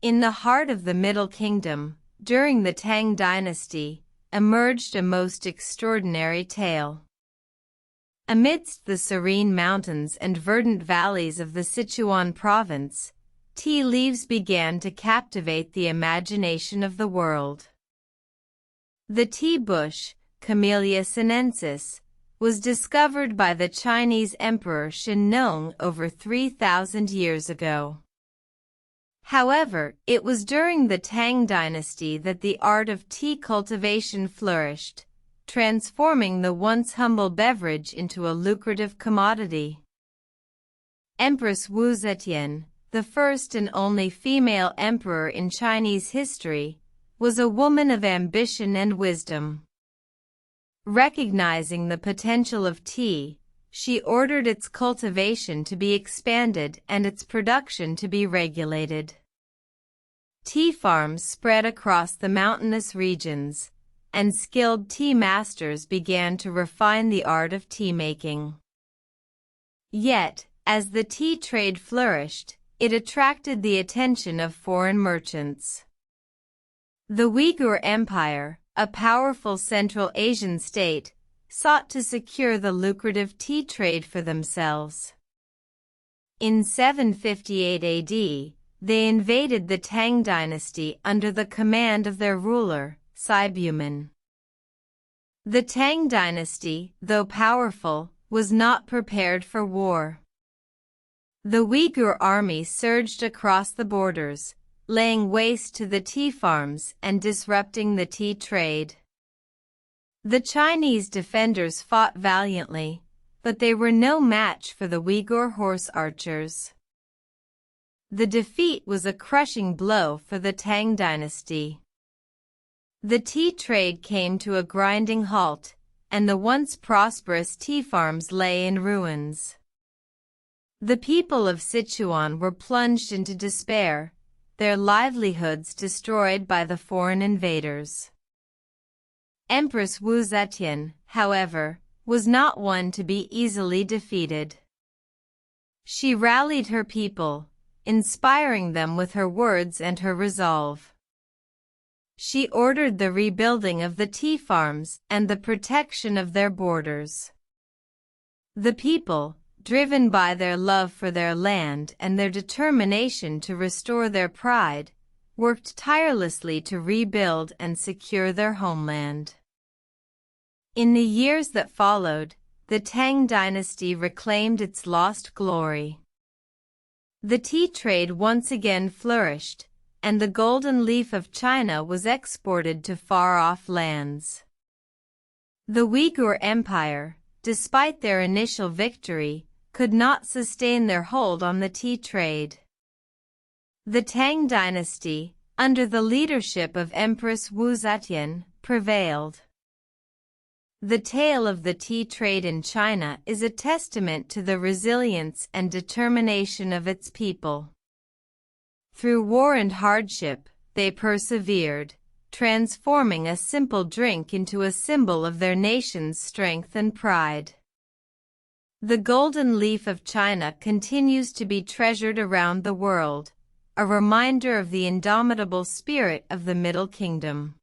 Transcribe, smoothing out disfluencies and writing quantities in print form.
In the heart of the Middle Kingdom, during the Tang Dynasty, emerged a most extraordinary tale. Amidst the serene mountains and verdant valleys of the Sichuan province, tea leaves began to captivate the imagination of the world. The tea bush, Camellia sinensis, was discovered by the Chinese Emperor Shen Nong over 3,000 years ago. However, it was during the Tang Dynasty that the art of tea cultivation flourished, transforming the once humble beverage into a lucrative commodity. Empress Wu Zetian, the first and only female emperor in Chinese history, was a woman of ambition and wisdom. Recognizing the potential of tea, she ordered its cultivation to be expanded and its production to be regulated. Tea farms spread across the mountainous regions, and skilled tea masters began to refine the art of tea making. Yet, as the tea trade flourished, it attracted the attention of foreign merchants. The Uyghur Empire, a powerful Central Asian state, sought to secure the lucrative tea trade for themselves. In 758 AD, they invaded the Tang Dynasty under the command of their ruler, Sichuan. The Tang Dynasty, though powerful, was not prepared for war. The Uyghur army surged across the borders, laying waste to the tea farms and disrupting the tea trade. The Chinese defenders fought valiantly, but they were no match for the Uyghur horse archers. The defeat was a crushing blow for the Tang Dynasty. The tea trade came to a grinding halt, and the once prosperous tea farms lay in ruins. The people of Sichuan were plunged into despair, their livelihoods destroyed by the foreign invaders. Empress Wu Zetian, however, was not one to be easily defeated. She rallied her people, inspiring them with her words and her resolve. She ordered the rebuilding of the tea farms and the protection of their borders. The people, driven by their love for their land and their determination to restore their pride, worked tirelessly to rebuild and secure their homeland. In the years that followed, the Tang Dynasty reclaimed its lost glory. The tea trade once again flourished, and the golden leaf of China was exported to far-off lands. The Uyghur Empire, despite their initial victory, could not sustain their hold on the tea trade. The Tang Dynasty, under the leadership of Empress Wu Zetian, prevailed. The tale of the tea trade in China is a testament to the resilience and determination of its people. Through war and hardship, they persevered, transforming a simple drink into a symbol of their nation's strength and pride. The golden leaf of China continues to be treasured around the world, a reminder of the indomitable spirit of the Middle Kingdom.